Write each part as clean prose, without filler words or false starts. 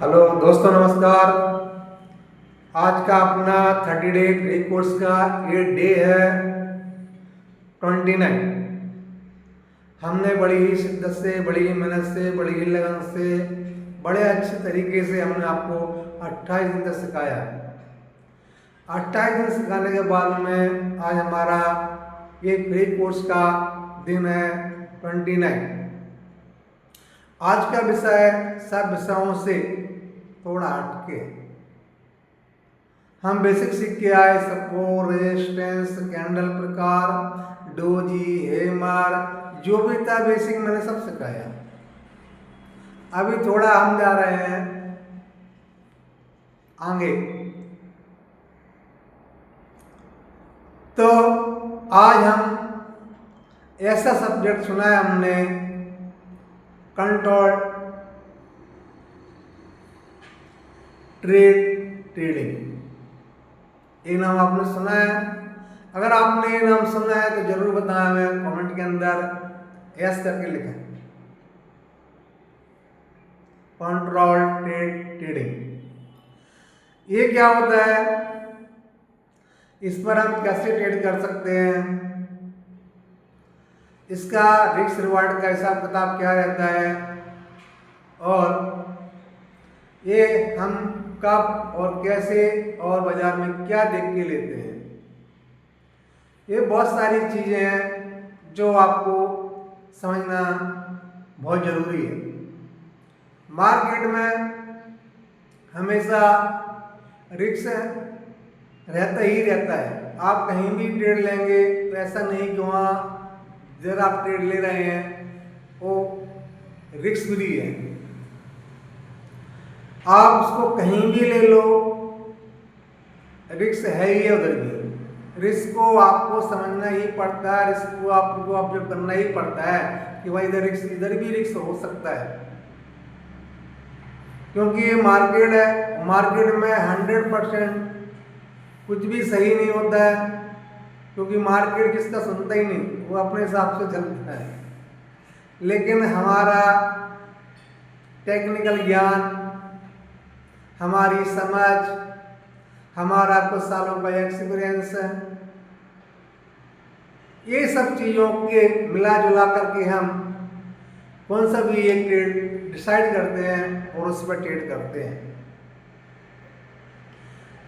Hello दोस्तों, नमस्कार। आज का अपना 30 डे फ्री कोर्स का ये डे है 29। हमने बड़ी ही शिद्दत से, बड़ी ही मेहनत से, बड़ी ही लगन से, बड़े अच्छे तरीके से हमने आपको 28 दिन तक सिखाया। 28 दिन सिखाने के बाद में आज हमारा ये फ्री कोर्स का दिन है 29। आज का विषय सब विषयों से थोड़ा हटके हम बेसिक सीख के आए। सपोर्ट, रेजिस्टेंस, कैंडल प्रकार, डोजी, हेमर, जो भी था बेसिक मैंने सब सिखाया। अभी थोड़ा हम जा रहे हैं आगे। तो आज हम ऐसा सब्जेक्ट सुना है हमने, कंट्रोल ट्रेडिंग। ये नाम आपने सुना है? अगर आपने ये नाम सुना है तो जरूर बताएं हमें कमेंट के अंदर, यस करके लिखें। कंट्रोल ट्रेडिंग ये क्या होता है? इस पर हम कैसे ट्रेड कर सकते हैं? इसका रिस्क रिवार्ड का हिसाब किताब क्या रहता है? और ये हम कब और कैसे और बाजार में क्या देख के लेते हैं? ये बहुत सारी चीजें हैं जो आपको समझना बहुत जरूरी है। मार्केट में हमेशा रिस्क रहता ही रहता है। आप कहीं भी ट्रेड लेंगे तो ऐसा नहीं कि वहाँ जब आप ट्रेड ले रहे हैं वो रिस्क फ्री है। आप उसको कहीं भी ले लो, रिस्क है ही है उधर भी। रिस्क को आपको समझना ही पड़ता है, रिस्क को आपको ऑब्जर्व करना ही पड़ता है कि भाई इधर रिस्क, इधर भी रिस्क हो सकता है। क्योंकि ये मार्केट है, मार्केट में 100% कुछ भी सही नहीं होता है, क्योंकि मार्केट किसका सुनता ही नहीं, वो अपने हिसाब से चलता है। लेकिन हमारा टेक्निकल ज्ञान, हमारी समझ, हमारा कुछ सालों का एक्सपीरियंस, ये सब चीज़ों के मिला जुला करके हम कौन सा भी एक ट्रेड डिसाइड करते हैं और उस पर ट्रेड करते हैं।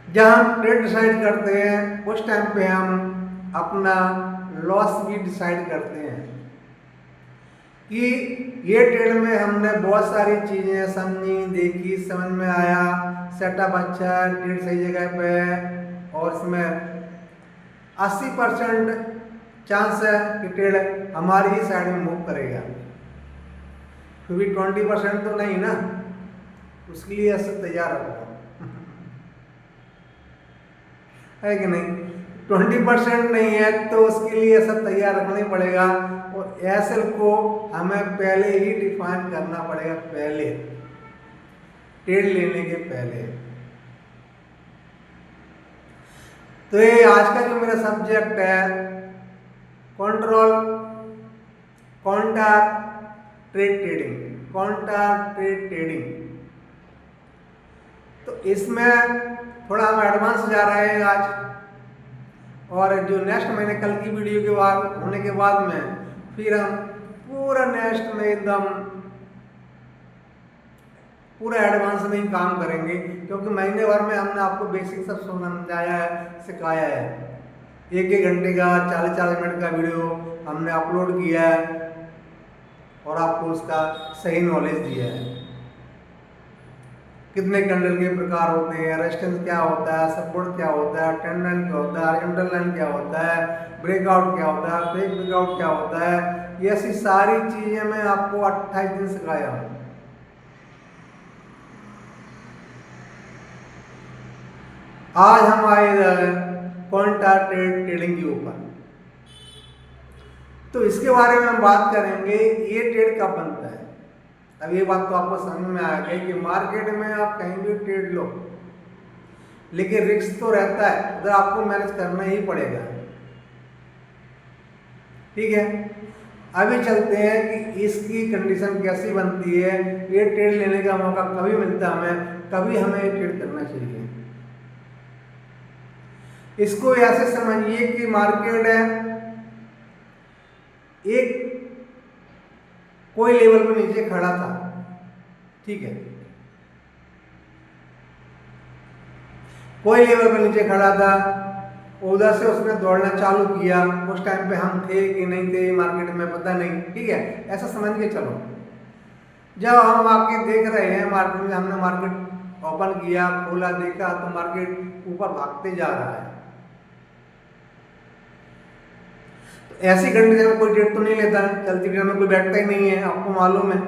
जब हम ट्रेड डिसाइड करते हैं उस टाइम पे हम अपना लॉस भी डिसाइड करते हैं कि ये ट्रेड में हमने बहुत सारी चीज़ें समझी, देखी, समझ में आया, सेटअप अच्छा, ट्रेड सही जगह पे है और इसमें 80% चांस है कि ट्रेड हमारी ही साइड में मूव करेगा। क्योंकि 20% तो नहीं ना, उसके लिए ऐसे तैयार रखो है कि नहीं? 20% नहीं है तो उसके लिए सब तैयार रखना ही पड़ेगा। और एसएल को हमें पहले ही डिफाइन करना पड़ेगा, पहले ट्रेड लेने के पहले। तो ये आज का जो मेरा सब्जेक्ट है control counter trading, counter trading. तो इसमें थोड़ा हम एडवांस जा रहे हैं आज। और जो नेक्स्ट महीने कल की वीडियो के बाद होने के बाद में फिर हम पूरा नेक्स्ट में एकदम पूरा एडवांस में ही काम करेंगे, क्योंकि महीने भर में हमने आपको बेसिक सब समझाया है, सिखाया है। 1-1 घंटे का 40-40 मिनट का वीडियो हमने अपलोड किया है और आपको उसका सही नॉलेज दिया है। कितने कैंडल के प्रकार होते हैं, रेजिस्टेंस क्या होता है, सपोर्ट क्या होता है, ट्रेंड लाइन क्या होता है, हॉरिजॉन्टल लाइन क्या होता है, ब्रेकआउट क्या होता है, फेक ब्रेकआउट क्या होता है, ये ऐसी सारी चीजें मैं आपको 28 दिन सिखाया हूँ। आज हम आए काउंटर ट्रेडिंग के ऊपर। तो इसके बारे में हम बात करेंगे, ये ट्रेड कब बनता है। अब ये बात तो आपको समझ में आ गई कि मार्केट में आप कहीं भी ट्रेड लो, लेकिन रिस्क तो रहता है, उधर आपको मैनेज करना ही पड़ेगा। ठीक है? अभी चलते हैं कि इसकी कंडीशन कैसी बनती है, ये ट्रेड लेने का मौका कभी मिलता है हमें, कभी हमें ये ट्रेड करना चाहिए। इसको ऐसे समझिए कि मार्केट है एक कोई लेवल पर नीचे खड़ा था, ठीक है, कोई लेवल पर नीचे खड़ा था, उधर से उसने दौड़ना चालू किया। उस टाइम पे हम थे कि नहीं थे मार्केट में पता नहीं, ठीक है, ऐसा समझ के चलो। जब हम आके देख रहे हैं मार्केट में, हमने मार्केट ओपन किया, खोला, देखा तो मार्केट ऊपर भागते जा रहा है, तो ऐसी कंडीशन में कोई ट्रेड तो नहीं लेता, चलती ट्रेड में कोई बैठता ही नहीं है। आपको मालूम है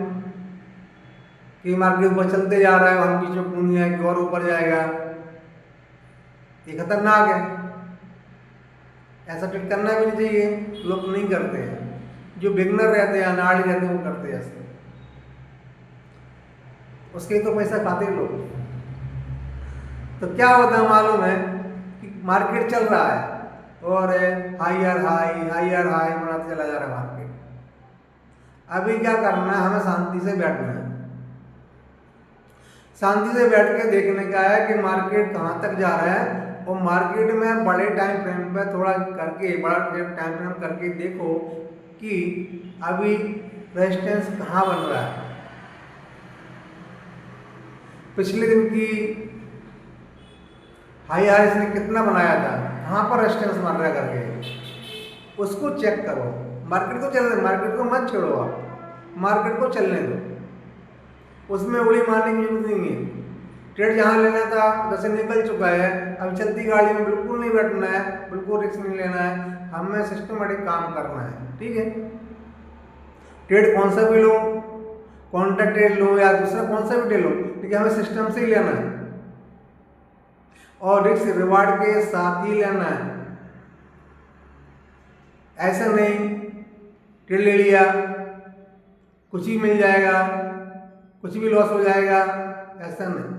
कि मार्केट ऊपर चलते जा रहा है, हम बीच में कूद गए कि और ऊपर जाएगा, ये खतरनाक है, ऐसा ट्रेड करना भी नहीं चाहिए। लोग नहीं करते हैं, जो बिगनर रहते हैं, अनाड़ी रहते हैं, वो करते हैं ऐसे, उसके तो पैसा खाते हैं लोग। तो क्या होता है मालूम है कि मार्केट चल रहा है और हायर हाई हायर हाई बनाते चला जा रहा है मार्केट। अभी क्या करना है, हमें शांति से बैठना है, शांति से बैठ के देखने का है कि मार्केट कहाँ तक जा रहा है, और मार्केट में बड़े टाइम फ्रेम पे थोड़ा करके, बड़ा टाइम फ्रेम करके देखो कि अभी रेजिस्टेंस कहाँ बन रहा है। पिछले दिन की हाई हाई इसने कितना बनाया था, कहाँ पर रेजिस्टेंस बन रहा है करके उसको चेक करो। मार्केट को चलने, मार्केट को मत छोड़ो, आप मार्केट को चलने दो, उसमें उड़ी मारने की जरूरत नहीं है। ट्रेड जहाँ लेना था जैसे निकल चुका है, अब चलती गाड़ी में बिल्कुल नहीं बैठना है, बिल्कुल रिस्क नहीं लेना है, हमें सिस्टमेटिक काम करना है, ठीक है। ट्रेड कौन सा भी लो, कॉन्ट्रैक्ट ट्रेड लो या दूसरा कौन सा भी ट्रेड लो, ठीक है, हमें सिस्टम से ही लेना है और रिस्क रिवार्ड के साथ ही लेना है। ऐसा नहीं ट्रेड ले लिया, कुछ ही मिल जाएगा, कुछ भी लॉस हो जाएगा, ऐसा नहीं।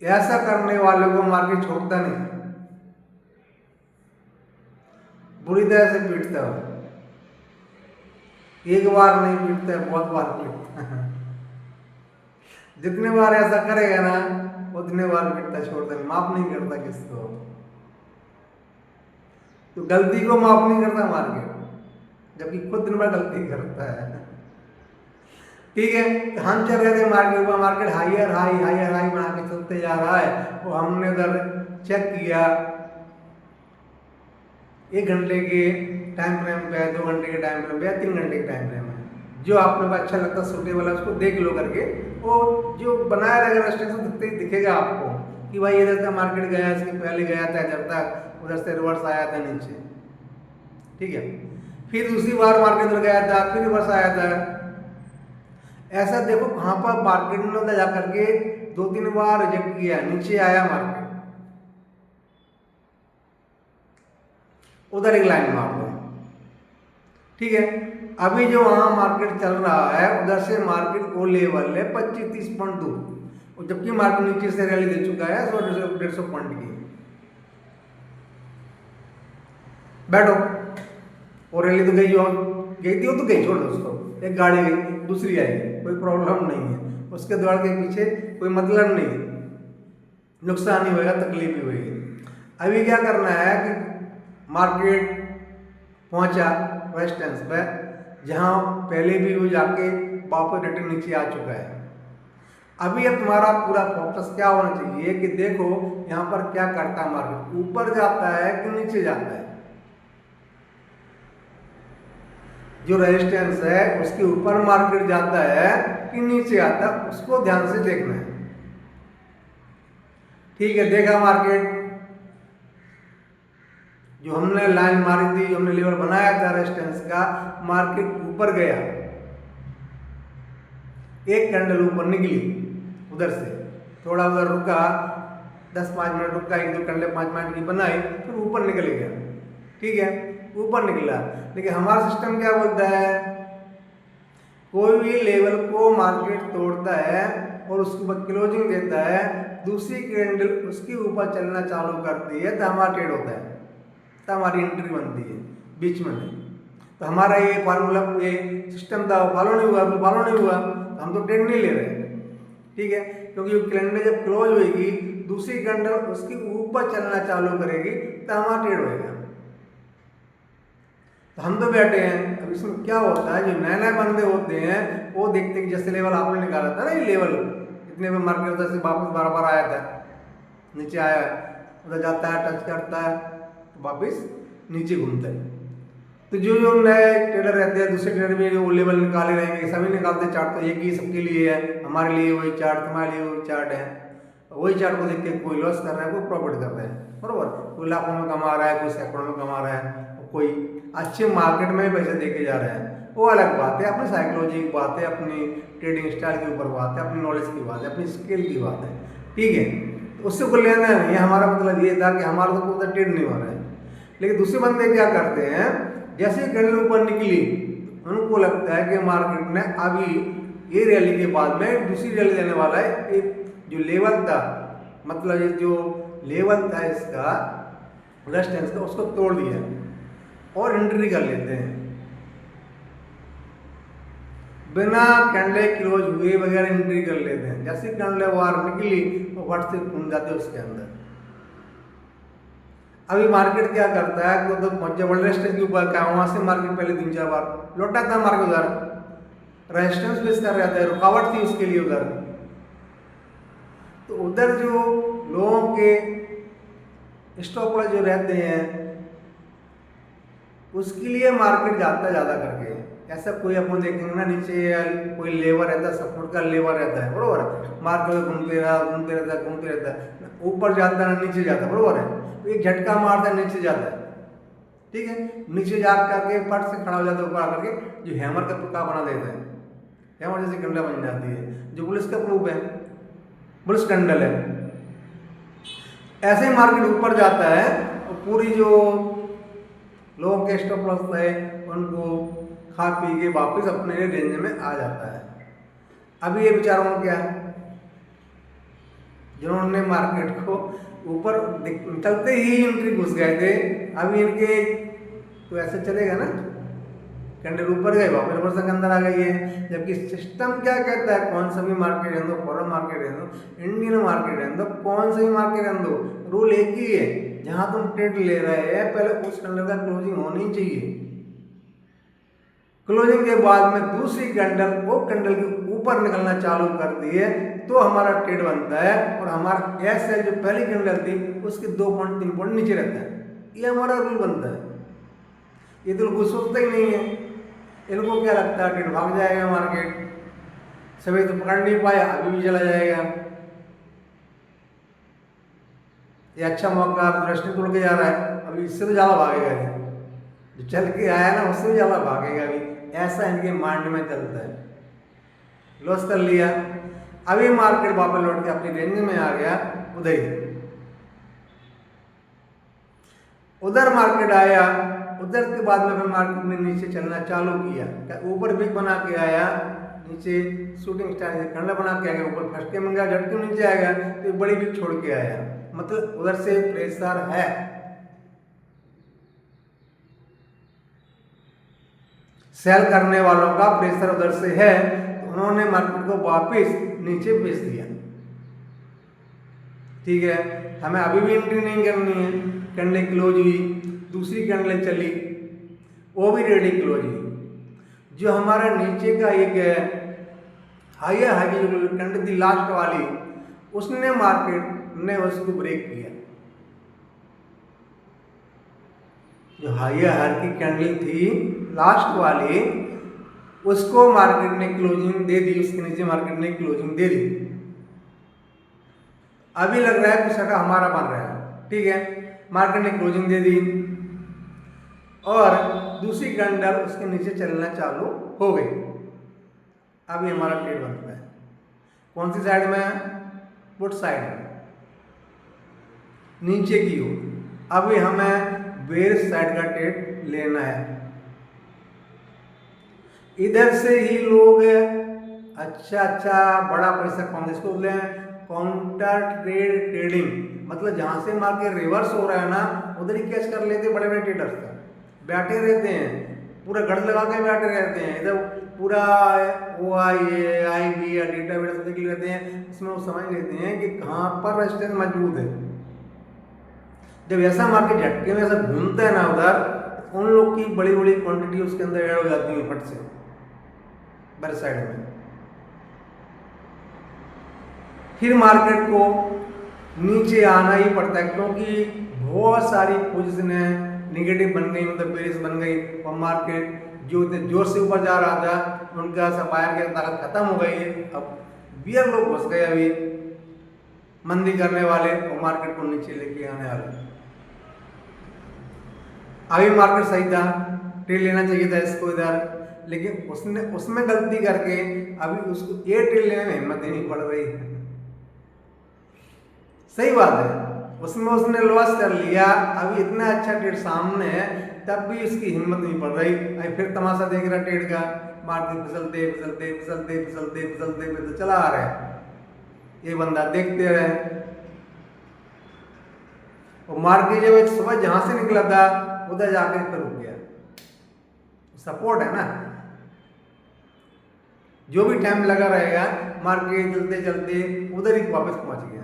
ऐसा करने वालों को मार्केट छोड़ता नहीं, बुरी तरह से पीटता हो। एक बार नहीं पीटता है, बहुत बार पीटता है। जितने बार ऐसा करेगा ना उतने बार पीटता, छोड़ता नहीं, माफ नहीं करता किसको। तो गलती को माफ नहीं करता मार्केट, जबकि खुद दिन भर गलती करता है, ठीक है। तो हम चल रहे थे मार्केट पर, market higher high higher high बना के चलते जा रहा है, वो हमने उधर चेक किया 1 घंटे के टाइम फ्रेम पे, 2 घंटे के टाइम फ्रेम पे या 3 घंटे के टाइम फ्रेम है, जो आप लोग को अच्छा लगता सूटेबल है उसको देख लो करके। वो जो बनाया रहेगा रेजिस्टेंस दिखते ही दिखेगा आपको कि भाई इधर तक मार्केट गया, इसके पहले गया था इधर तक, उधर से रिवर्स आया था नीचे, ठीक है, फिर दूसरी बार मार्केट उधर गया था, फिर रिवर्स आया था। ऐसा देखो कहाँ पर मार्केट में जा करके 2-3 बार रिजेक्ट किया, नीचे आया मार्केट, उधर एक लाइन मार दो, ठीक है। अभी जो वहां मार्केट चल रहा है उधर से मार्केट को लेवल है 25-30 पॉइंट दूर, और जबकि मार्केट नीचे से रैली दे चुका है 100-150 पॉइंट की। बैठो, और रैली तो गई थी, वो तो गई, छोड़ दो उसको, एक गाड़ी गई दूसरी आई, कोई प्रॉब्लम नहीं है, उसके दौड़ के पीछे कोई मतलब नहीं, नुकसान ही होगा, तकलीफ ही होगी। अभी क्या करना है कि मार्केट पहुंचा रेजिस्टेंस पे, जहां पहले भी वो जाके वापस रिटर्न नीचे आ चुका है। अभी अब तुम्हारा पूरा फोकस क्या होना चाहिए कि देखो यहाँ पर क्या करता है मार्केट, ऊपर जाता है कि नीचे जाता है। जो रेजिस्टेंस है उसके ऊपर मार्केट जाता है कि नीचे आता है, उसको ध्यान से देखना है, ठीक है। देखा मार्केट, जो हमने लाइन मारी थी, जो हमने लेवल बनाया था रेजिस्टेंस का, मार्केट ऊपर गया, एक कैंडल ऊपर निकली, उधर से थोड़ा उधर रुका, 10-5 मिनट रुका, 1-2 कैंडल 5 मिनट की बनाई, फिर ऊपर निकल गया, ठीक है, ऊपर निकला। लेकिन हमारा सिस्टम क्या बोलता है, कोई भी लेवल को मार्केट तोड़ता है और उसके बाद क्लोजिंग देता है, दूसरी कैंडल उसके ऊपर चलना चालू करती है तो हमारा ट्रेड होता है, तो हमारी एंट्री बनती है। बीच में नहीं। तो हमारा ये फार्मूला, ये सिस्टम था फॉलो नहीं हुआ, फॉलो नहीं हुआ, तो हम तो ट्रेड नहीं ले रहे, ठीक है। क्योंकि कैलेंडर जब क्लोज होगी, दूसरी कैंडल उसके ऊपर चलना चालू करेगी तो हमारा ट्रेड होएगा। तो हम तो बैठे हैं। अब इसमें क्या होता है, जो नए नए बंदे होते हैं वो देखते हैं कि जैसे लेवल आपने निकाला था ना, ये लेवल इतने में मार्केट होता है, वापस बार आया था, नीचे आया, उधर जाता है, टच करता है, तो वापस नीचे घूमता है। तो जो जो नए ट्रेडर रहते हैं, दूसरे ट्रेडर में वो लेवल निकाले रहेंगे, सभी निकालते चार्ट, तो एक ही सबके लिए है, हमारे लिए वही चार्ट, तुम्हारे लिए वही चार्ट है। वही चार्ट को देख के कोई लॉस कर रहा है, कोई प्रॉफिट कर रहा है, बरोबर। कोई लाखों में कमा रहा है, कोई सैकड़ों में कमा रहा है, कोई अच्छे मार्केट में पैसे देके जा रहा है, वो अलग बात है, अपनी साइकोलॉजी की बात है, अपनी ट्रेडिंग स्टाइल के ऊपर बात है, अपनी नॉलेज की बात है, अपनी स्किल की बात है, ठीक है। तो उससे कोई लेना नहीं है। हमारा मतलब ये था कि हमारा तो कोई ट्रेड नहीं हो रहा है। लेकिन दूसरे बंदे क्या करते हैं, जैसे ही कैंडल ऊपर निकली उनको लगता है कि मार्केट ने अभी ये रैली के बाद में दूसरी रैली देने वाला है, एक जो लेवल था, मतलब ये जो लेवल था इसका रेजिस्टेंस का, उसको तोड़ दिया और एंट्री कर लेते हैं बिना कैंडल क्लोज हुए वगैरह एंट्री कर लेते हैं। जैसे कैंडल बाहर निकली तो फट से घूम जाते हैं उसके अंदर। अभी मार्केट क्या करता है कि तो वर्ल्ड रेजिस्टेंस के ऊपर क्या, वहां से मार्केट पहले 3-4 बार लौटा था, मार्केट उधर रेजिस्टेंस बेस कर रहा था, रुकावट थी उसके लिए उधर। तो उधर जो लोगों के स्टॉप लॉस जो रहते हैं उसके लिए मार्केट जाता है ज़्यादा करके। ऐसा कोई अपन देखेंगे ना, नीचे कोई लेवर रहता है, सपोर्ट का लेवर रहता है, बरोबर। मार्केट घूमते रहता है, ऊपर जाता है नीचे जाता है, बरोबर है। एक झटका मारता है, नीचे जाता है, ठीक है, नीचे जा करके फट से खड़ा हो जाता है, ऊपर आकर के जो हैमर का तुक्का बना देता है, हैमर जैसी कंडल बन जाती है, जो बुलिश का प्रूफ है, बुलिश कंडल है। ऐसे ही मार्केट ऊपर जाता है और पूरी जो लोगों के स्टॉप लॉस है उनको खा पी के वापस अपने रेंज में आ जाता है। अभी ये बेचारों को क्या, जिन्होंने मार्केट को ऊपर चलते ही एंट्री घुस गए थे, अभी इनके तो ऐसे चलेगा ना, कैंडल ऊपर गए वापस रिवर्सल के अंदर आ गई है। जबकि सिस्टम क्या कहता है, कौन सा भी मार्केट रहने दो, फॉरेन मार्केट रहने दो, इंडियन मार्केट रहने दो, कौन सा भी मार्केट रहने दो, रूल एक ही है, जहां तुम ट्रेड ले रहे हैं पहले उस कैंडल का क्लोजिंग होनी चाहिए। क्लोजिंग के बाद में दूसरी कैंडल वो कैंडल के ऊपर निकलना चालू कर दिए तो हमारा ट्रेड बनता है, और हमारा एस एल जो पहली कैंडल थी उसके 2.3 पॉइंट नीचे रहता है। ये हमारा रूल बनता है। ये तो लोग सोचते ही नहीं है, इनको क्या लगता है ट्रेड भाग जाएगा मार्केट, सभी तो पकड़ नहीं पाया, अभी भी चला जाएगा, ये अच्छा मौका दृष्टि तोड़ के जा रहा है, अभी इससे तो ज़्यादा भागेगा, जो चल के आया ना उससे भी ज़्यादा भागेगा। अभी ऐसा इनके माइंड में चलता है। लॉस कर लिया, अभी मार्केट वापस लौट के अपनी रेंज में आ गया, उधर मार्केट आया, उधर के बाद में फिर मार्केट ने नीचे चलना चालू किया, ऊपर बिग बना के आया, नीचे शूटिंग स्टार से कंडा बना के आएगा, ऊपर फटके में गया, झटके में नीचे आएगा, तो बड़ी बिग छोड़ के आया, मतलब उधर से प्रेशर है। सेल करने वालों का प्रेशर उधर से है, तो उन्होंने मार्केट को वापस नीचे बेच दिया, ठीक है। हमें अभी भी एंट्री नहीं करनी है। कैंडल क्लोज हुई, दूसरी कैंडल चली, वो भी रेडी क्लोज हुई। जो हमारा नीचे का एक है हाइयर हाई जो कैंडल थी लास्ट वाली, उसने मार्केट ने उसको ब्रेक किया। जो हाइयर हाई की कैंडल थी लास्ट वाली, उसको मार्केट ने क्लोजिंग दे दी, उसके नीचे मार्केट ने क्लोजिंग दे दी। अभी लग रहा है कि सटा हमारा बन रहा है, ठीक है, मार्केट ने क्लोजिंग दे दी और दूसरी कैंडल उसके नीचे चलना चालू हो गई। अभी हमारा ट्रेड बनता है कौन सी साइड में, पुट साइड में, नीचे की ओर। अभी हमें बेयरिश साइड का ट्रेड लेना है। इधर से ही लोग अच्छा बड़ा पैसा कौन इसको बोलते हैं, काउंटर ट्रेडिंग, मतलब जहां से मार्केट रिवर्स हो रहा है ना, उधर ही कैच कर लेते बड़े बड़े ट्रेडर्स का। बैठे रहते हैं, पूरा गढ़ लगा के बैठे रहते हैं, इधर पूरा ओ आई बी या डेटा वेटा सब देख लेते हैं, इसमें वो समझ लेते हैं कि कहाँ पर रेजिस्टेंस मौजूद है। जब ऐसा मार्केट झटके में ऐसा घूमता है ना उधर, उन लोग की बड़ी बड़ी क्वांटिटी उसके अंदर ऐड हो जाती है फट से बर साइड में। फिर मार्केट को नीचे आना ही पड़ता है, क्योंकि बहुत सारी पोजीशनें निगेटिव बन गई, मतलब बेरिश बन गई, और मार्केट जो जोर से ऊपर जा रहा था उनका सप्लायर की ताकत खत्म हो गई है। अब बियर लोग घुस गए अभी मंदी करने वाले, और मार्केट को नीचे लेके आने वाले। अभी मार्केट सही था, ट्रेड लेना चाहिए था इसको इधर, लेकिन उसमें गलती करके अभी उसको ये ट्रेड लेने में हिम्मत ही नहीं पड़ रही है। सही बात है, उसमें उसने लॉस कर लिया, अभी इतना अच्छा ट्रेड सामने है तब भी उसकी हिम्मत नहीं पड़ रही। अभी फिर तमाशा देख रहा ट्रेड का, मार्केट फिसलते फिसलते फिसलते फिसलते फिसलते फिसलते चला आ रहा है, ये बंदा देखते रहे। और मार्केट जब एक सुबह जहां से निकला था उधर जाकर फिर रुक गया। सपोर्ट है ना, जो भी टाइम लगा रहेगा मार्केट चलते चलते उधर ही वापस पहुंच गया।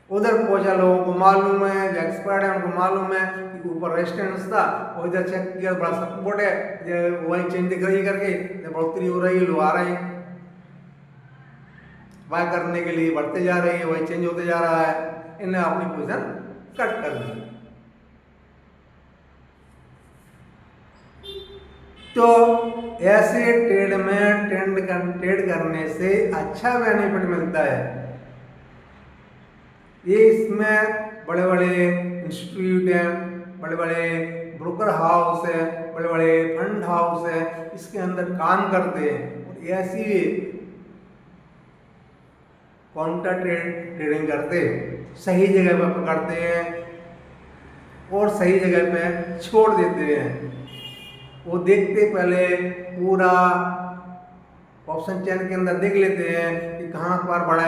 उधर पहुंचा, लोगों को मालूम है, जो एक्सपर्ट है उनको मालूम है कि ऊपर रेजिस्टेंस था, और इधर चेक किया बड़ा सपोर्ट है, वही चेंज दिख रही करके बढ़ोतरी हो रही है, लोग आ रहे हैं बाय करने के लिए, बढ़ते जा रही है, वही चेंज होते जा रहा है, इन्हें अपनी पोजीशन कट कर दी। तो ऐसे ट्रेड में ट्रेड करने से अच्छा बेनिफिट मिलता है। ये इसमें बड़े बड़े इंस्टीट्यूट हैं, बड़े बड़े ब्रोकर हाउस है, बड़े बड़े फंड हाउस है, इसके अंदर काम करते हैं, और ऐसी काउंटर ट्रेडिंग करते सही जगह पर पकड़ते हैं और सही जगह पे छोड़ देते हैं। वो देखते पहले पूरा ऑप्शन चेन के अंदर देख लेते हैं कि कहाँ पर बड़ा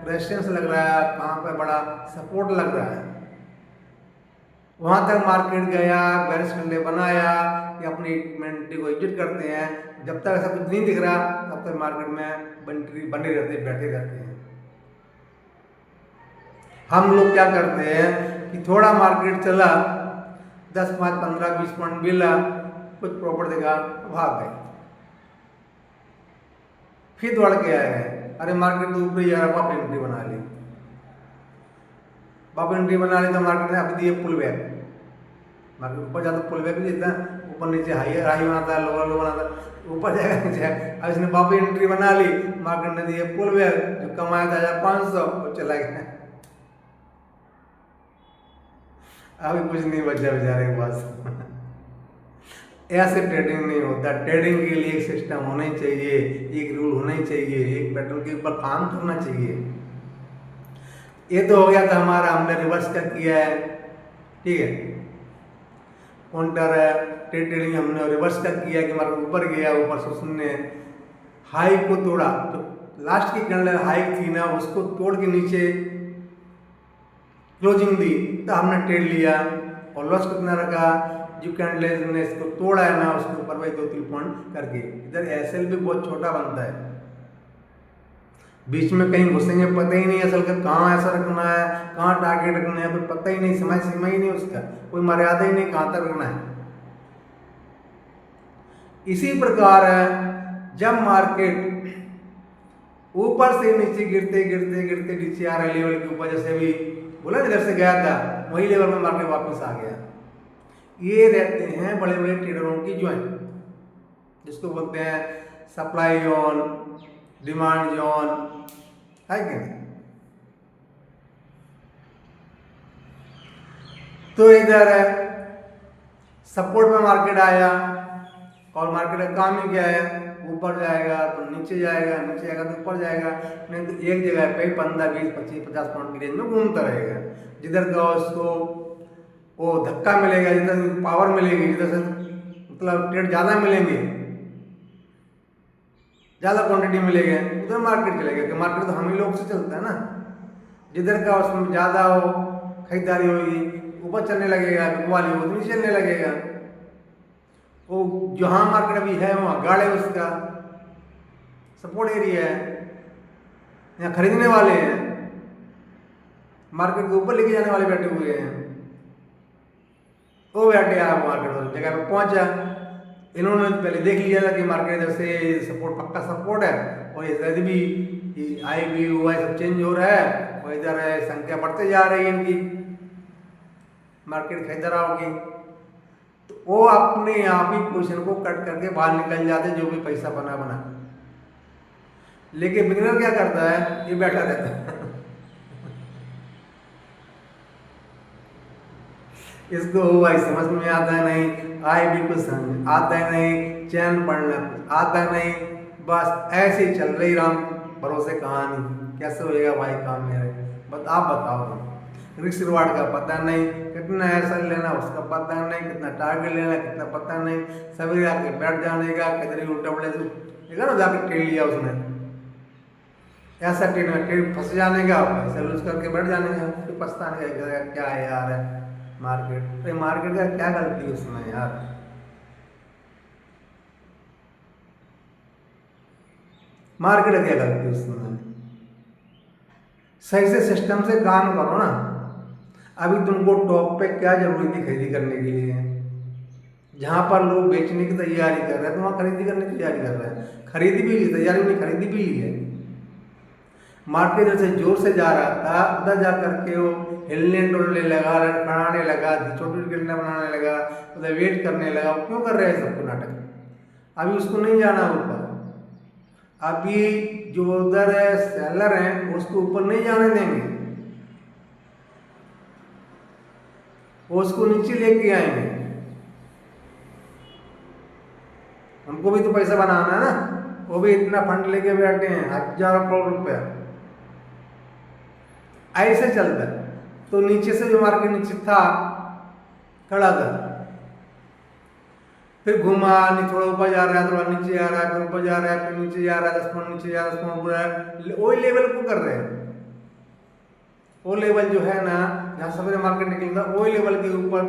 रेजिस्टेंस लग रहा है, कहाँ पर बड़ा सपोर्ट लग रहा है, वहाँ तक मार्केट गया, बेरिश कैंडल बनाया कि अपनी इन्वेंट्री को एग्जिट करते हैं। जब तक ऐसा कुछ नहीं दिख रहा तब तक मार्केट में बने रहते, बैठे रहते हैं। हम लोग क्या करते हैं कि थोड़ा मार्केट चला, 10, 5, 15, 20 पॉइंट मिला, कुछ प्रॉफिट देखा, भाग गए, फिर दौड़ के आए हैं, अरे मार्केट तो ऊपर जा रहा, वापस एंट्री बना ली, वापस एंट्री बना ली तो मार्केट ने अभी दिए पुल बैक, मार्केट ऊपर जाता पुल बैक नहीं देता, ऊपर नीचे हाई बनाता है, लोअर लो बनाता है, ऊपर जाएगा नीचे। अब इसने वापस एंट्री बना ली, मार्केट ने दिए पुल बैक, जो कमाया था 1500 वो चला गया, अभी कुछ नहीं बचा बेचारे के पास। ऐसे ट्रेडिंग नहीं होता। ट्रेडिंग के लिए एक सिस्टम होना ही चाहिए, एक रूल होना ही चाहिए, एक पैटर्न के ऊपर काम करना चाहिए। ये तो हो गया था हमारा, हमने रिवर्स कर किया है, ठीक है, काउंटर ट्रेडिंग हमने रिवर्स कर किया कि मार्केट ऊपर गया, ऊपर से उसने हाई को तोड़ा, तो लास्ट की कैंडल हाई थी ना उसको तोड़ के नीचे क्लोजिंग दी, तो हमने ट्रेड लिया और लॉस कितना रखा, जो कैंडल ने इसको तोड़ा है ना उसके ऊपर वही 2-3 पॉइंट करके। इधर एसएल भी बहुत छोटा बनता है, बीच में कहीं घुसेंगे पता ही नहीं असल का कहाँ ऐसा रखना है, कहाँ टारगेट रखना है, कोई पता ही नहीं, समय सीमा ही नहीं उसका, कोई मर्यादा ही नहीं कहाँ तक रखना है। इसी प्रकार जब मार्केट ऊपर से नीचे गिरते गिरते गिरते नीचे आ रहे लेवल के ऊपर, जैसे अभी बोला इधर से गया था वही लेवल में मार्केट वापस आ गया। ये रहते हैं बड़े बड़े ट्रेडरों की ज्वाइन, जिसको बोलते हैं सप्लाई जोन, डिमांड जोन, है कि नहीं। तो इधर सपोर्ट में मार्केट आया और मार्केट का काम ही क्या है, ऊपर जाएगा तो नीचे जाएगा, नीचे जाएगा तो ऊपर जाएगा, नहीं तो एक जगह पे 15, 20, 25, 50 पॉइंट की रेंज में घूमता रहेगा। जिधर का उसको वो धक्का मिलेगा, जिधर पावर मिलेगी, जिधर से मतलब ट्रेड ज़्यादा मिलेंगे, ज़्यादा क्वांटिटी मिलेगी, उधर मार्केट चलेगा, क्योंकि मार्केट तो हम ही लोग से चलता है ना। जिधर का उसमें ज़्यादा हो खरीदारी होगी ऊपर चलने लगेगा, वाली वो नीचे चलने लगेगा। वो जहाँ मार्केट अभी है वहाँ गाड़ है, उसका सपोर्ट एरिया है, यहाँ खरीदने वाले हैं, मार्केट के ऊपर लेके जाने वाले बैठे हुए हैं। वो बैठे आप मार्केट वाली जगह पर पहुंचा, इन्होंने पहले देख लिया था कि मार्केट इधर से सपोर्ट पक्का सपोर्ट है, और इधर भी आई भी हुआ सब चेंज हो रहा है, और इधर संख्या बढ़ते जा रही है इनकी मार्केट खरीदारों की। तो वो अपने आप ही पोजीशन को कट करके बाहर निकल जाते, जो भी पैसा बना बना। लेकिन बिगिनर क्या करता है, ये बैठा रहता है इसको भाई समझ में आता है नहीं, आई भी कुछ समझ आता है नहीं, चैन पढ़ना कुछ आता नहीं, बस ऐसे ही चल रही राम भरोसे कहानी। कैसे होएगा भाई काम मेरे, बस आप बताओ तुम। रिस्क रिवार्ड का पता नहीं, कितना ऐसा लेना उसका पता नहीं, कितना टारगेट लेना कितना पता नहीं, सवेरे आके बैठ जाने का, किधर उल्टा उल्टे देखा ना जाके ट्रेड लिया उसने, ऐसा ट्रेड फंस जाने का, पैसा लूज करके बैठ जाने का, फिर पछताने का क्या है यार है मार्केट। तो मार्केट का क्या गलती है उसमें यार, मार्केट का क्या गलती है उसमें, सही से सिस्टम से काम करो ना। अभी तुमको टॉप पे क्या जरूरी थी खरीदी करने के लिए, जहां पर लोग बेचने की तैयारी कर रहे हैं तो वहां खरीदी करने की तैयारी कर रहे हैं, खरीदी भी ली, तैयारी नहीं खरीदी भी ली है। मार्केट जैसे जोर से जा रहा था, उधर जा करके वो हिलने डुलने लगा, बनाने लगा, छोटी गिरना बनाने लगा, उधर वेट करने लगा। क्यों कर रहे हैं सबको नाटक, अभी उसको नहीं जाना ऊपर, अभी जो उधर सेलर हैं उसको ऊपर नहीं जाने देंगे, वो उसको नीचे लेके आएंगे। हमको भी तो पैसा बनाना है ना, वो भी इतना फंड लेके बैठे हैं, 1000 करोड़ रुपया, ऐसे चलता है। तो नीचे से जो मार्केट नीचे था खड़ा था, फिर घुमा, नहीं थोड़ा ऊपर जा रहा है, थोड़ा नीचे आ रहा है, फिर ऊपर जा रहा है, फिर नीचे जा रहा है, 10 पॉइंट नीचे जा रहा है, 10 पॉइंट ऊपर है, वही लेवल को कर रहे हैं। वो लेवल जो है ना जहाँ सवेरे मार्केट निकलता है, वही लेवल के ऊपर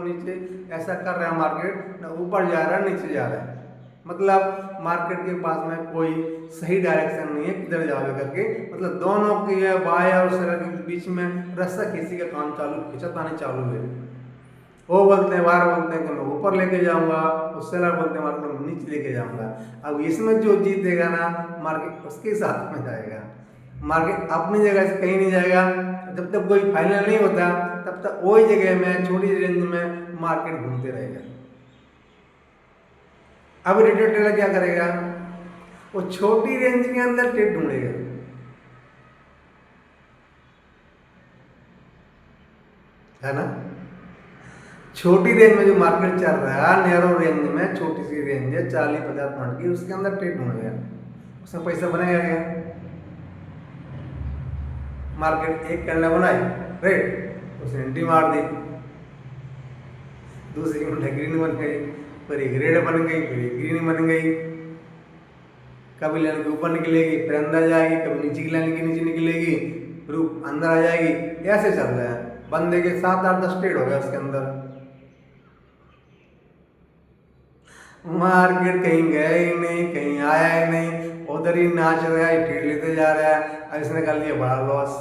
नीचे ऐसा कर रहा है मार्केट, ना ऊपर जा रहा है नीचे जा रहा है। मतलब मार्केट के पास में कोई सही डायरेक्शन नहीं है किधर जावे करके, मतलब दोनों के बाएं और सड़क के बीच में रस्सा खींची का काम चालू, खिंचतानी चालू है। वो बोलते हैं, बाहर बोलते हैं कि मैं ऊपर लेके जाऊंगा, उस सेलर बोलते हैं मार्केट में नीचे लेके जाऊंगा। अब इसमें जो जीतेगा ना मार्केट उसके साथ में जाएगा, मार्केट अपनी जगह से कहीं नहीं जाएगा। जब तक कोई फाइनल नहीं होता तब तक वही जगह में छोटी रेंज में मार्केट घूमते रहेगा। अब रिटेल ट्रेडर क्या करेगा, वो छोटी रेंज के अंदर ट्रेड ढूंढेगा, है ना। छोटी रेंज में जो मार्केट चल रहा है, नैरो रेंज में छोटी सी रेंज है 40-50 पॉइंट की, उसके अंदर ट्रेड ढूंढेगा, उसमें पैसा बनाया गया। मार्केट एक कैंडल बनाई रेड, उसने एंट्री मार दी, दूसरी कैंडल ग्रीन बन गई, फिर एक रेड बन गई, फिर एक ग्रीन बन गई। कभी लाइन के ऊपर निकलेगी फिर अंदर जाएगी, कभी नीचे की लाइन के नीचे निकलेगी फिर अंदर आ जाएगी, ऐसे चल रहा है। बंदे के 7-8-10 ट्रेड हो गया उसके अंदर। मार्केट कहीं गया ही नहीं, कहीं आया ही नहीं, उधर ही नाच रहा है, ट्रेड लेते जा रहा है। अब इसने कर लिया बड़ा लॉस।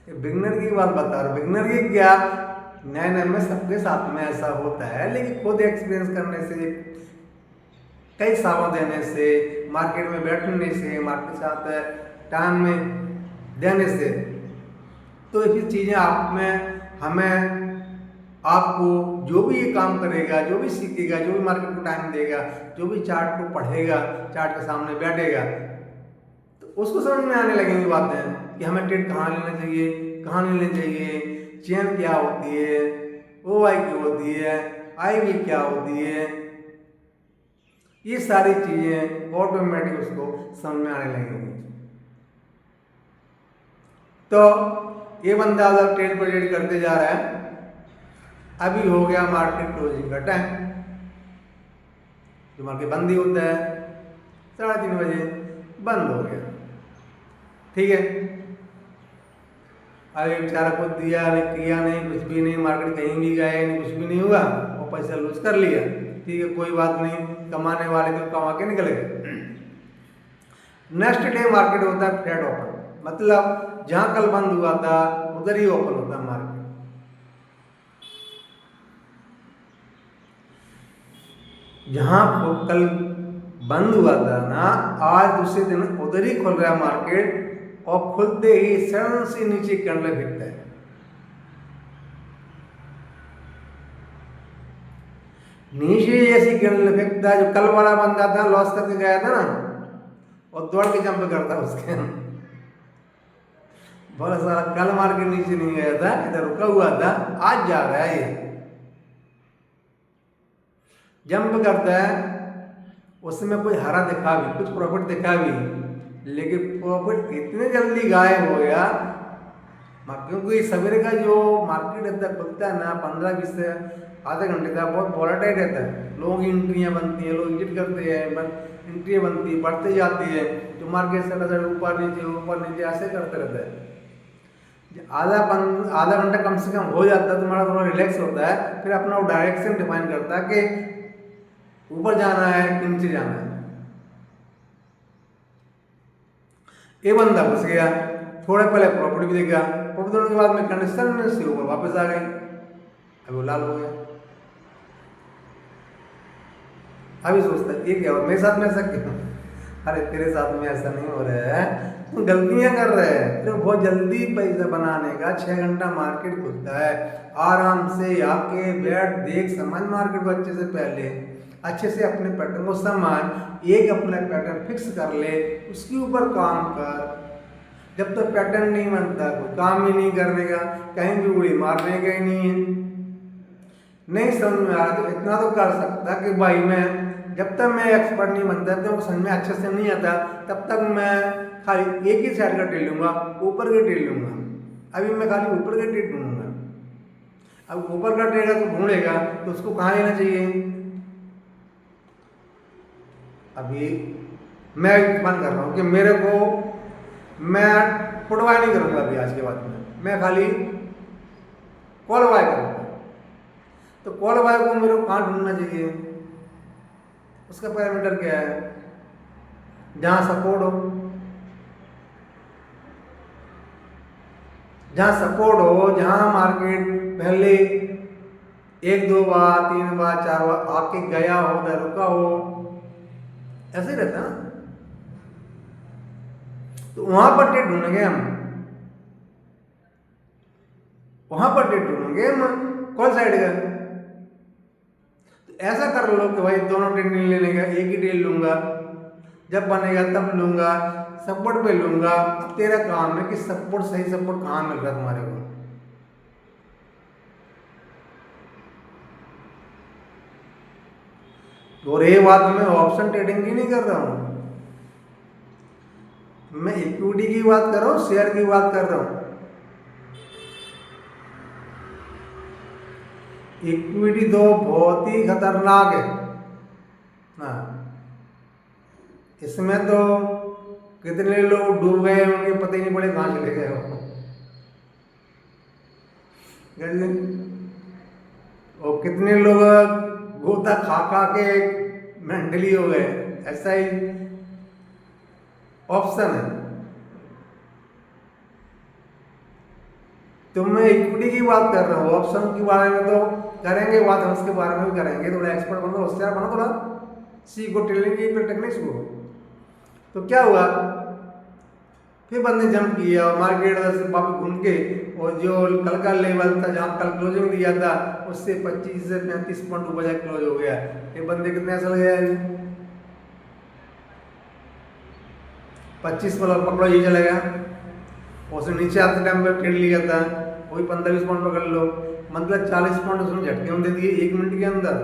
बिगनर की बात बता रहा हूँ, बिगनर की क्या, नए नए में सबके साथ में ऐसा होता है, लेकिन खुद एक्सपीरियंस करने से, कई सालों देने से, मार्केट में बैठने से, मार्केट के साथ टाइम में देने से, तो ऐसी चीज़ें आप में, हमें, आपको जो भी ये काम करेगा, जो भी सीखेगा, जो भी मार्केट को टाइम देगा, जो भी चार्ट को पढ़ेगा, चार्ट के सामने बैठेगा, तो उसको समझ में आने लगेंगी बातें कि हमें ट्रेड कहाँ लेना चाहिए, कहाँ नहीं लेना चाहिए, चेन क्या होती है, ओ आई क्या होती है, आई भी क्या होती है, ये सारी चीजें ऑटोमेटिक उसको समझ में आने लगेंगी। तो ये बंदा अगर ट्रेड पर ट्रेड करते जा रहा है, अभी हो गया मार्केट क्लोजिंग का टाइम, जो मार्केट बंद ही होता है 3:30 बजे बंद हो गया, ठीक है। अभी बेचारा कुछ दिया नहीं, किया नहीं, कुछ भी नहीं, मार्केट कहीं भी गए नहीं, कुछ भी नहीं हुआ और पैसा लूज कर लिया। ठीक है, कोई बात नहीं, कमाने वाले तो कमा के निकल गए। नेक्स्ट डे मार्केट होता है फ्लैट ओपन, मतलब जहां कल बंद हुआ था उधर ही ओपन होता है मार्केट। जहां कल बंद हुआ था ना, आज दूसरे दिन उधर ही खुल रहा है मार्केट, और खुलते ही सडन से नीचे कैंडल दिखता है। नीचे ऐसी कैंडल दिखता है, जो कल वाला बंदा था लॉस करके गया था ना, और दौड़ के जंप करता उसके। बहुत सारा कल मार्केट नीचे नहीं गया था, इधर रुका हुआ था, आज जा रहा है, ये जंप करता है। उसमें कोई हरा दिखा भी, कुछ प्रॉफिट दिखा भी, लेकिन प्रॉफिट इतने जल्दी गायब हो गया, क्योंकि सवेरे का जो मार्केट रहता खुलता है ना 15-20 से आधे घंटे का, बहुत वॉलेटाइल रहता है। लोगों की एंट्रियाँ बनती हैं, लोग एग्जिट करते हैं, एंट्रियाँ बनती है, बढ़ते जाती है, जो मार्केट से ऊपर नीचे ऐसे करते रहते हैं। आधा घंटा कम से कम हो जाता है, तुम्हारा थोड़ा रिलैक्स होता है, फिर अपना वो डायरेक्शन डिफाइन करता है कि ऊपर जाना है कि नीचे जाना है। ये बंदा घुस गया, थोड़े पहले प्रॉफिट भी दिखा, प्रॉफिट होने के बाद में कंडीशन से ऊपर वापस आ गई, अभी वो लाल हो गया। अभी सोचता है ये क्या हो मेरे साथ में, ऐसा क्यों? अरे तेरे साथ में ऐसा नहीं हो रहा है, तुम गलतियां कर रहे हैं। तो बहुत जल्दी पैसा बनाने का 6 घंटा मार्केट खुलता है, आराम से आके बैठ देख समझ मार्केट को अच्छे से, पहले अच्छे से अपने पैटर्न को समझ, एक अपना पैटर्न फिक्स कर ले, उसके ऊपर काम कर। जब तक पैटर्न नहीं बनता कोई काम ही नहीं करने का, कहीं भी उड़ी मारने का ही नहीं है। नहीं समझ में आ रहा तो इतना तो कर सकता कि भाई मैं जब तक मैं एक्सपर्ट नहीं बनता, तो समझ में अच्छे से नहीं आता, तब तक मैं खाली एक ही साइड का ट्रेड लूँगा, ऊपर का ट्रेड लूँगा। अभी मैं खाली ऊपर का ट्रेड ढूंढूंगा। अब ऊपर का ट्रेड तो ढूंढेगा तो उसको कहाँ लेना चाहिए? अभी मैं मन कर रहा हूँ कि मेरे को, मैं पुटवाई नहीं करूँगा अभी आज के बाद में, मैं खाली कॉल बाय करूँगा। तो कॉल बाय को मेरे को कहाँ ढूंढना चाहिए? उसका पैरामीटर क्या है? जहाँ सपोर्ट हो, जहाँ मार्केट पहले 1-2 बार 3 बार 4 बार आके गया हो, उधर रुका हो, ऐसे ही रहता है। तो वहां पर ट्रेड ढूंढेंगे हम, कौन साइड का। तो ऐसा कर लो कि भाई दोनों ट्रेड नहीं लेने का, एक ही ट्रेड लूंगा, जब बनेगा तब लूंगा, सपोर्ट पे लूंगा। अब तेरा काम है कि सपोर्ट, सही सपोर्ट कहाँ मिल रहा है तुम्हारे को। और ये बात मैं ऑप्शन ट्रेडिंग की नहीं कर रहा हूं, मैं इक्विटी की बात कर रहा हूं, शेयर की बात कर रहा हूं। इक्विटी तो बहुत ही खतरनाक है ना, इसमें तो कितने लोग डूब गए उनके पता ही नहीं पड़े कहां चले गए हो। और कितने लोग गोता खा खा के मेंटली हो गए, ऐसा ही ऑप्शन है। तो मैं इक्विटी की बात कर रहा हूँ, ऑप्शन के बारे में तो करेंगे बात, हम उसके बारे में भी करेंगे। थोड़ा एक्सपर्ट बनो, होशियार बनो, थोड़ा सीखो ट्रेडिंग की टेक्निक्स को। तो क्या हुआ, फिर बंदे जंप किया और मार्केट से वापस घूम के, और जो कल का लेवल था जहाँ कल क्लोजिंग दिया था उससे 25 से 35 पॉइंट ऊपर जाकर क्लोज हो गया। ये बंदे कितने असल गया है? 25 वाला पकड़ो, ये चला गया। उसने नीचे आते टाइम पे ट्रेड लिया था, वही 15-20 पॉइंट पकड़ लो, मतलब 40 पॉइंट उसने झटके में दे दिए 1 मिनट के अंदर।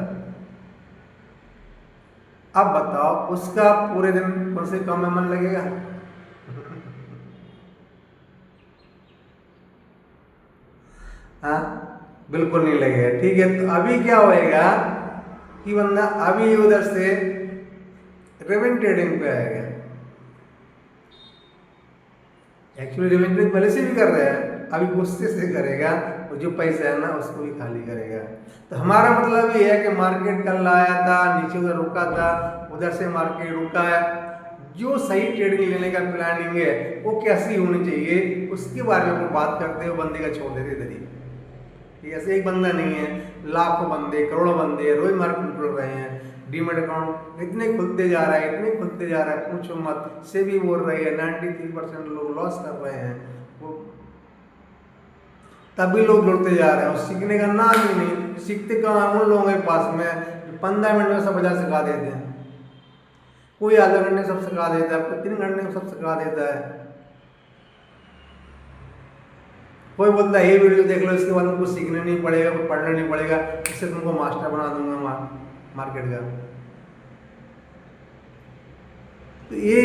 अब बताओ उसका पूरे दिन कौन से काम में मन लगेगा? हाँ, बिल्कुल नहीं लगेगा। ठीक है, तो अभी क्या होएगा कि बंदा अभी उधर से रेवेन्यू ट्रेडिंग पे आएगा। एक्चुअली रेवेन्यू ट्रेडिंग पहले से भी कर रहे हैं, अभी गुस्से से करेगा, और जो पैसा है ना उसको भी खाली करेगा। तो हमारा मतलब ये है कि मार्केट कल आया था, नीचे उधर रुका था, उधर से मार्केट रुका है, जो सही ट्रेडिंग लेने का प्लानिंग है वो कैसी होनी चाहिए उसके बारे में हम बात करते हुए बंदे का छोड़ देते इधर ही। ऐसे एक बंदा नहीं है, लाखों बंदे, करोड़ों बंदे रोज मार्केट खुल रहे हैं, डीमेट अकाउंट इतने खुलते जा रहा है, इतने खुलते जा रहा है, पूछो मत। से भी बोल रही है 93% लोग लॉस कर रहे हैं, वो तभी लोग जुड़ते जा रहे हैं, और सीखने का नाम ही नहीं। सीखते कहाँ उन लोगों के पास में 15 मिनट में सब बजा सिखा देते हैं, कोई आधा घंटे सब सिखा देता है, कोई 3 घंटे में सब सिखा देता है। कोई बोलता है ये वीडियो देख लो, इसके बाद तुमको सीखने नहीं पड़ेगा, कुछ पढ़ना नहीं पड़ेगा, इससे तुमको मास्टर बना दूंगा मार्केट का। तो ये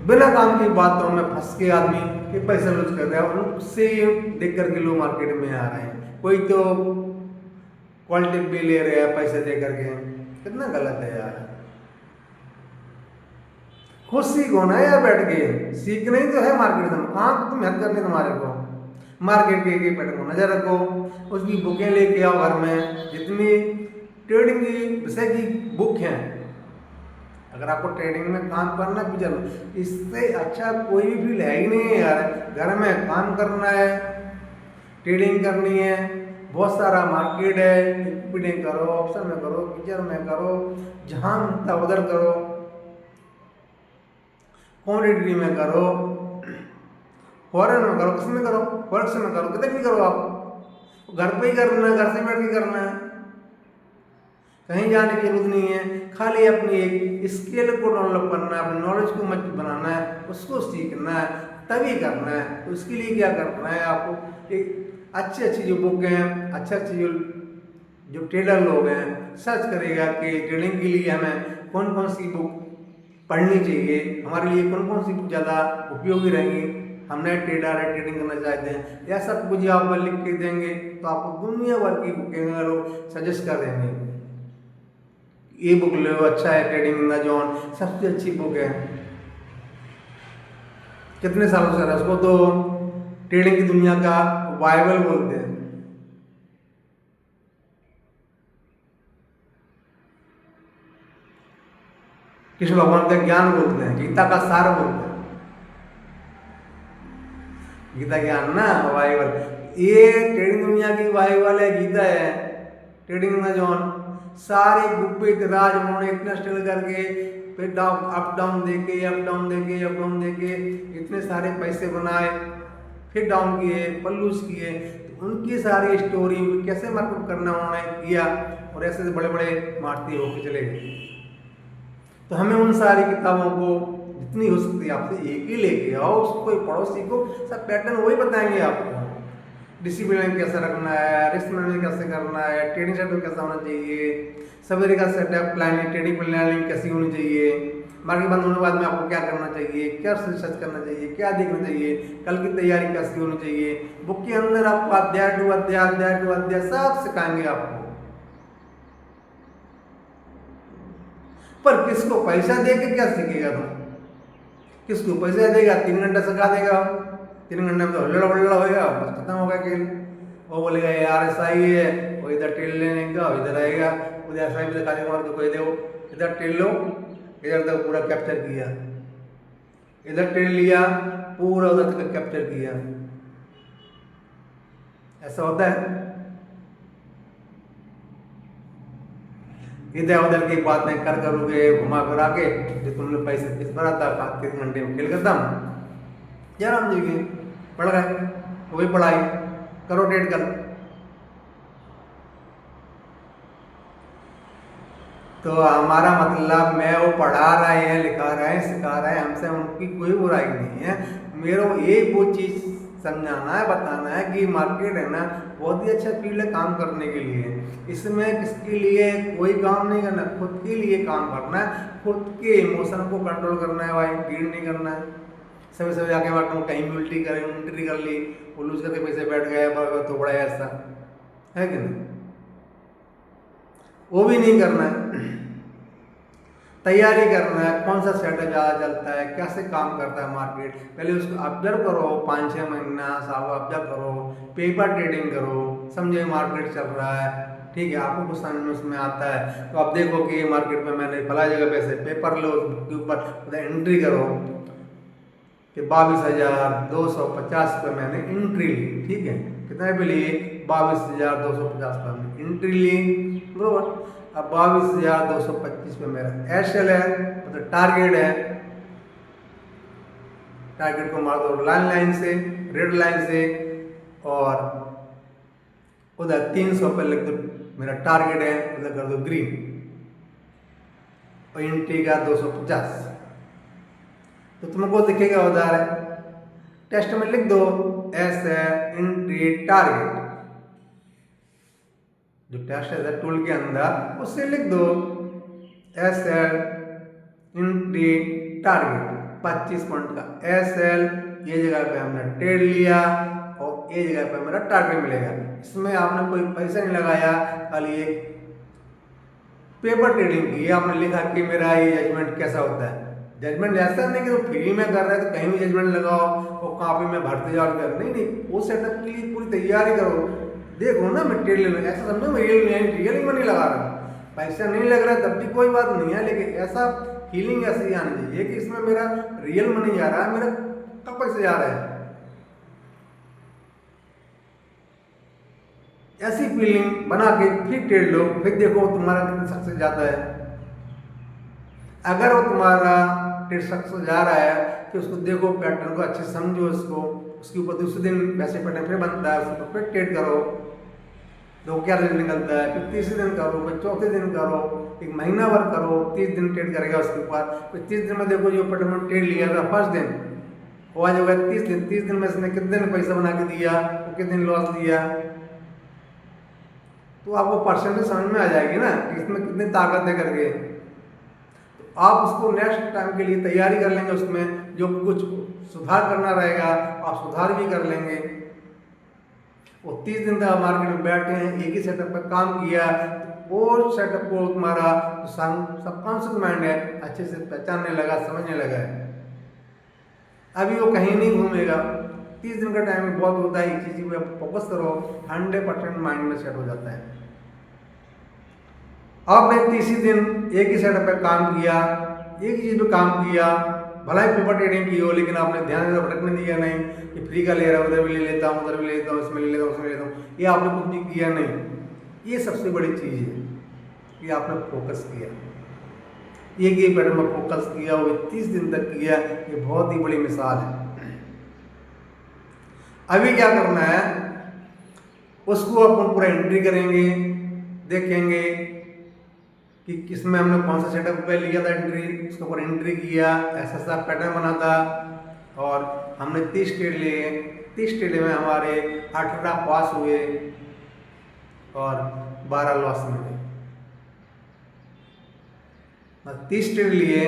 बिना काम की बातों में फंस के आदमी ये पैसा लूज कर रहा है, और उससे ये देख करके लोग मार्केट में आ रहे हैं। कोई तो क्वालिटी भी ले रहे हैं पैसे दे करके, कितना गलत है यार। खुद सीखो ना यार, बैठ के सीखना ही तो है मार्केट में। कहाँ तुम मेहनत करनी तुम्हारे को, मार्केट के पैटर्न को नजर रखो, उसकी बुकें लेके आओ घर में, जितनी ट्रेडिंग की विषय की बुक हैं। अगर आपको ट्रेडिंग में काम करना भी चलो, इससे अच्छा कोई भी फील्ड है ही नहीं है यार। घर में काम करना है, ट्रेडिंग करनी है, बहुत सारा मार्केट है, ट्रेडिंग करो, ऑप्शन में करो, फ्यूचर में करो, जहाँ मिलता उधर करो, कमोडिटी में करो, फॉरेन में करो, किस में करो, फॉरेक्स में करो, कितने भी करो। आप घर पे ही करना है, घर से बैठ के करना है, कहीं जाने की जरूरत नहीं है। खाली अपनी एक स्किल को डेवलप करना है, अपने नॉलेज को मजबूत बनाना है, उसको सीखना है, तभी करना है। तो उसके लिए क्या करना है, आपको एक अच्छी जो बुक हैं, अच्छे जो ट्रेडर लोग हैं, सर्च करेगा कि ट्रेडिंग के लिए हमें कौन कौन सी बुक पढ़नी चाहिए, हमारे लिए कौन कौन सी बुक ज़्यादा उपयोगी रहेंगी, हम नए ट्रेडर है, ट्रेडिंग करना चाहते हैं, या सब कुछ आप लिख के देंगे तो आपको दुनिया भर की बुकें लोग सजेस्ट कर देंगे। ये बुक लो, अच्छा है, ट्रेडिंग इन द जोन सबसे अच्छी बुक है। कितने सालों से है, उसको तो ट्रेडिंग की दुनिया का बाइबल बोलते हैं। कृष्ण भगवान का ज्ञान बोलते हैं, गीता का सार बोलते हैं, गीता ज्ञान ना बाइबल। ये ट्रेडिंग दुनिया की बाइबल है, गीता है, ट्रेडिंग इन द जोन। सारे गुप्पित राज उन्होंने इतना स्ट्रगल करके, फिर अप डाउन देके, अप डाउन देके, अप डाउन देके इतने सारे पैसे बनाए, फिर डाउन किए, पल्लूस किए। तो उनकी सारी स्टोरी कैसे मार्केट करना उन्होंने किया, और ऐसे बड़े बड़े मारती होके चले गए। तो हमें उन सारी किताबों को जितनी हो सकती है आपसे एक ही लेके आओ, उसको पढ़ो, सीखो, सब पैटर्न वही बताएंगे आपको। डिसिप्लिन कैसे रखना है, रिस्क मैनेजमेंट कैसे करना है, ट्रेडिंग सेटअप कैसा होना चाहिए, सवेरे का सेटअप प्लानिंग, ट्रेडिंग प्लानिंग कैसी होनी चाहिए, मार्केट बंद होने के बाद में आपको क्या करना चाहिए, क्या रिसर्च करना चाहिए, क्या देखना चाहिए, कल की तैयारी कैसी होनी चाहिए। बुक के अंदर आपको अध्याय टू अध्याय सब सिखाएंगे आपको। पर किसको पैसा दे के क्या सीखेगा तुम, किसको पैसा देगा, 3 घंटा सिखा देगा, 3 घंटे में तो हल्ला बल्ला होएगा, बस खत्म होगा खेल। वो बोलेगा यार ऐसा ही है, वो इधर ट्रेल लेने का, इधर आएगा, उधर ऐसा ही दिखा देगा, तो कोई दो इधर ट्रेल लो, इधर तक पूरा कैप्चर किया, इधर ट्रेल लिया, पूरा उधर तक कैप्चर किया। ऐसा होता है। इधर उधर की बातें कर करोगे, घुमा फिरा के, जो तुमने पैसे किस भरा था, 3 घंटे में खेल खत्म। जयराम जी की पढ़ रहे, वही पढ़ाई करो, ट्रेड कर। तो हमारा मतलब, मैं वो पढ़ा रहे हैं, लिखा रहे हैं, सिखा रहे हैं, हमसे उनकी कोई बुराई नहीं है। मेरे को ये वो चीज़ समझाना है, बताना है कि मार्केट है ना बहुत ही अच्छा फील्ड है काम करने के लिए। इसमें किसके लिए कोई काम नहीं करना, खुद के लिए काम करना है, खुद के इमोशन को कंट्रोल करना है भाई, भीड़ नहीं करना है। सभी आके बात कहीं भी उल्टी कर ली, उलूस करके पैसे बैठ गए, तो बड़ा ऐसा है कि नहीं, वो भी नहीं करना है। तैयारी करना है, कौन सा सेटअप ज़्यादा चलता है, कैसे काम करता है मार्केट, पहले उसको ऑब्जर्व करो, 5-6 महीना साल ऑब्जर्व करो, पेपर ट्रेडिंग करो, समझे मार्केट चल रहा है, ठीक है, आपको कुछ समझ में उसमें आता है तो आप देखो कि मार्केट में मैंने फला जगह पे से पेपर लो, उसके ऊपर एंट्री करो कि 22,250 पे मैंने एंट्री ली, ठीक है, कितने पे लिए 22,250 पे हमने एंट्री ली, बरोबर। अब 22,225 पे मेरा एसएल है, मतलब टारगेट है, टारगेट को मार दो लाइन से, रेड लाइन से, और उधर 300 पे लिख दो मेरा टारगेट है, उधर कर दो ग्रीन, और एंट्री का 250, तो तुमको दिखेगा उधर टेस्ट में लिख दो एस एंट्री टारगेट, जो टेस्ट है टूल के अंदर उससे लिख दो S L entry target 25 point का एस एल, ये जगह पे हमने ट्रेड लिया और ये जगह पे मेरा टारगेट मिलेगा। इसमें आपने कोई पैसा नहीं लगाया, खाली एक पेपर ट्रेडिंग की, आपने लिखा कि मेरा ये जजमेंट कैसा होता है। जजमेंट ऐसा नहीं कि तो फ्री में कर रहे हैं तो कहीं भी जजमेंट लगाओ और कॉपी में भरते जाओ, नहीं, वो सेटअप के लिए पूरी तैयारी करो, देखो ना मैं ट्रेड ले लूँ, ऐसा समझो मैं रियल में नहीं लगा रहा हूँ, पैसा नहीं लग रहा है तब भी कोई बात नहीं है, लेकिन ऐसा फीलिंग ऐसी आनी चाहिए कि इसमें मेरा रियल मनी जा रहा है, मेरा कब पैसे जा रहा है, ऐसी फीलिंग बना के फिर ट्रेड लो, फिर देखो तुम्हारा कितना सक्सेस जाता है। अगर वो तुम्हारा ट्रेड सक्सेस जा रहा है कि उसको देखो, पैटर्न को अच्छे से समझो, उसके ऊपर दूसरे दिन वैसे पैटर्न फिर बनता है, उसको फिर ट्रेड करो, तो क्या रिजल्ट निकलता है, फिर तीसरे दिन करो, फिर चौथे दिन करो, एक महीना भर करो, 30 दिन ट्रेड करेगा उसके ऊपर, फिर 30 दिन में देखो जो पैटर्न ट्रेड लिया था फर्स्ट दिन वो आज होगा 30 दिन में इसने कितने दिन पैसा बना के दिया, वो कितने दिन लॉस दिया, तो आपको परसेंटेज समझ में आ जाएगी ना कि इसमें कितनी ताकत है करके, तो आप उसको नेक्स्ट टाइम के लिए तैयारी कर लेंगे, उसमें जो कुछ सुधार करना रहेगा आप सुधार भी कर लेंगे। वो 30 दिन तक मार्केट में बैठे हैं, एक ही सेटअप पर काम किया, वो सेटअप को तुम्हारा सबकॉन्शियस माइंड है अच्छे से पहचानने लगा, समझने लगा है, अभी वो कहीं नहीं घूमेगा। 30 दिन का टाइम बहुत होता है, एक चीज़ पे फोकस करो, 100% माइंड में सेट हो जाता है। आपने 30 दिन एक ही सेटअप पे काम किया, एक ही चीज़ पे काम किया, भला ही पेपर ट्रेडिंग की हो, लेकिन आपने ध्यान भटकने दिया नहीं कि फ्री का ले रहा हूँ, उधर भी ले लेता हूँ, उधर भी ले लेता हूँ, इसमें ले लेता हूँ, उसमें ले लेता हूँ, ये आपने कुछ भी किया नहीं। ये सबसे बड़ी चीज़ है कि आपने फोकस किया, एक ही पैटर्न में फोकस किया, वो 30 दिन तक किया, ये बहुत ही बड़ी मिसाल है। अभी क्या करना है, उसको अपन पूरा एंट्री करेंगे, देखेंगे कि किसमें हमने कौन सा सेटअप पे लिया था एंट्री, उसके ऊपर एंट्री किया, ऐसा पैटर्न बना था, और हमने 30 ट्रेड लिए, 30 ट्रेड में हमारे 18 पास हुए और 12 लॉस मिले। 30 ट्रेड लिए,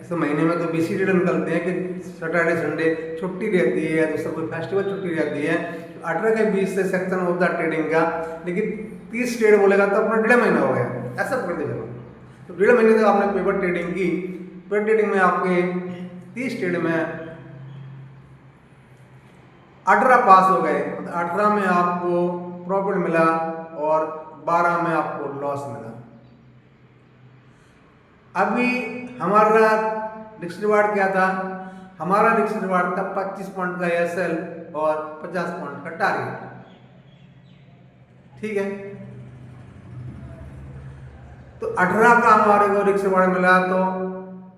ऐसे महीने में तो 20 ट्रेड निकलते हैं कि सैटरडे संडे छुट्टी रहती है, दूसरा कोई फेस्टिवल छुट्टी रहती है, 18 के 20 से सेक्शन होता है ट्रेडिंग का, लेकिन 30 ट्रेड बोलेगा तो अपना 1.5 महीना हो गया, ऐसा पकड़ के चलो। तो 1.5 महीने तक आपने पेपर ट्रेडिंग की, पेपर ट्रेडिंग में आपके 30 ट्रेड में 18 पास हो गए, 18 में आपको प्रॉफिट मिला और 12 में आपको लॉस मिला। अभी हमारा रिस्क रिवार्ड क्या था, हमारा रिस्क रिवार्ड था 25 पॉइंट का एसएल और 50 पॉइंट का टारगेट, ठीक है। तो 18 का हमारे को रिस्क रिवार्ड मिला, तो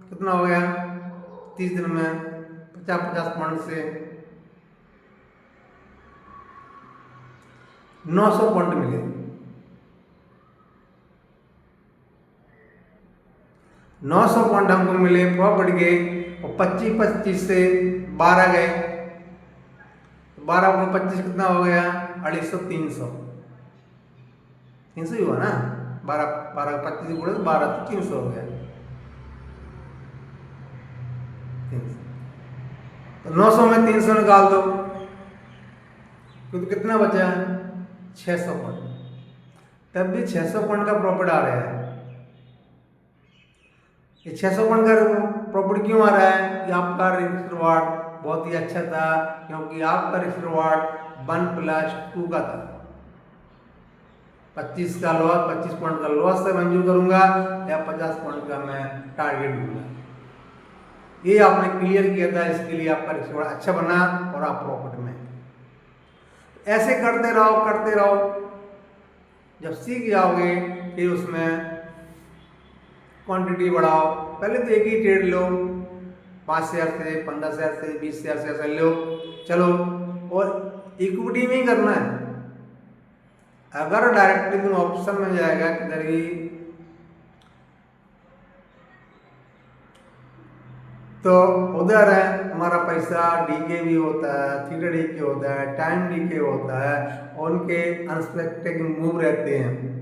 कितना हो गया 30 दिन में 50 पॉइंट से 900 पॉइंट मिले। 900 पॉइंट हमको मिले प्रॉफिट के, और 25 से 12 गए, 12 को 25 कितना हो गया 250, 300 ही हुआ ना, 12 25 गुणे 12 तो 300 हो गया, 300। तो 900 में 300 निकाल दो तो कितना बचा 600 पॉइंट, तब भी 600 पॉइंट का प्रॉफिट आ रहा है। ये 600 पॉइंट का प्रॉफिट क्यों आ रहा है कि आपका रिस्क रिवार्ड बहुत ही अच्छा था, क्योंकि आपका रिस्क रिवार्ड 1+2 का था। 25 का लॉस, 25 पॉइंट का लॉस से मंजूर करूंगा या 50 पॉइंट का मैं टारगेट दूंगा। ये आपने क्लियर किया था, इसके लिए आपका रिस्क रिवार्ड अच्छा बना और आप प्रॉफिट में। ऐसे करते रहो, जब सीख जाओगे फिर उसमें क्वांटिटी बढ़ाओ। पहले तो एक ही ट्रेड लो, 5 शेयर से, 15 शेयर से, 20 शेयर से ऐसा लो, चलो। और इक्विटी में ही करना है। अगर डायरेक्टली तुम ऑप्शन में जाएगा किधर ही, तो उधर है हमारा पैसा डीके भी होता है, थीटा डीके होता है, टाइम डीके होता है, और उनके अनएक्सपेक्टेड मूव रहते हैं।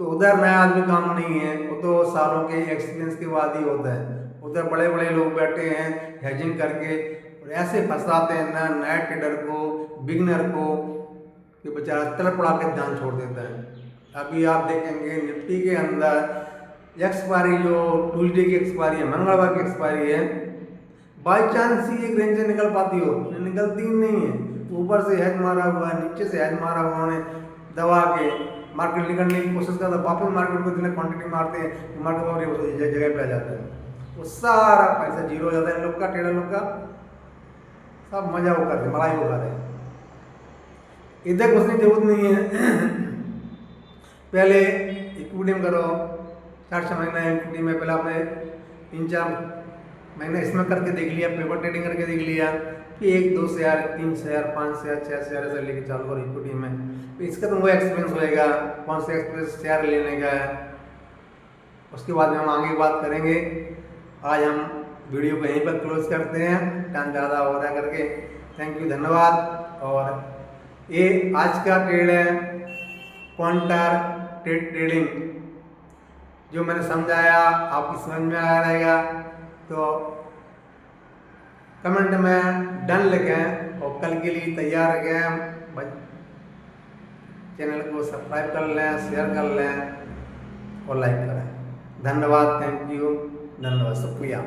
तो उधर नया आदमी काम नहीं है, वो तो सालों के एक्सपीरियंस के बाद ही होता है। उधर बड़े बड़े लोग बैठे हैं हेजिंग करके, और ऐसे फंसाते हैं ना नए ट्रेडर को, बिगनर को, कि बेचारा तड़प पड़ा के जान छोड़ देता है। अभी आप देखेंगे निफ्टी के अंदर एक्सपायरी जो ट्यूजडे की एक्सपायरी है, मंगलवार की एक्सपायरी है, बाई चांस ही एक रेंज से निकल पाती हो, निकलती ही नहीं है। ऊपर से हेज मारा हुआ है, नीचे से हेज मारा हुआ उन्होंने दबा के मार्केट निकलने की कोशिश करता है, वापस मार्केट को इतने क्वांटिटी मारते हैं, मार्केट वापस जगह पे आ जाता है, वो सारा पैसा जीरो हो जाता है। इन लोग का, ट्रेडर लोग का सब मजा वो करते, मलाई वो करते, इधर घुसने की जरूरत नहीं है। पहले इक्विटी में करो, 4-6 महीना इक्विटी में, पहले आपने 3-4 महीने इसमें करके देख लिया, पेपर ट्रेडिंग करके देख लिया, फिर 1-2 शेयर, 3 शेयर, 5 शेयर, 6 शेयर ऐसे लेके चालू करो इक्विटी में। तो इसका तुमको एक्सपीरियंस होएगा कौन से शेयर लेने का है। उसके बाद में हम आगे बात करेंगे। आज हम वीडियो को यहीं पर क्लोज करते हैं, टाइम ज़्यादा हो रहा है करके। थैंक यू, धन्यवाद। और ये आज का ट्रेड है क्वांटर ट्रेडिंग, जो मैंने समझाया आपकी समझ में आया रहेगा तो कमेंट में डन लिखें, और कल के लिए तैयार रहें। चैनल को सब्सक्राइब कर लें, शेयर कर लें और लाइक करें। धन्यवाद, थैंक यू, धन्यवाद, शुक्रिया।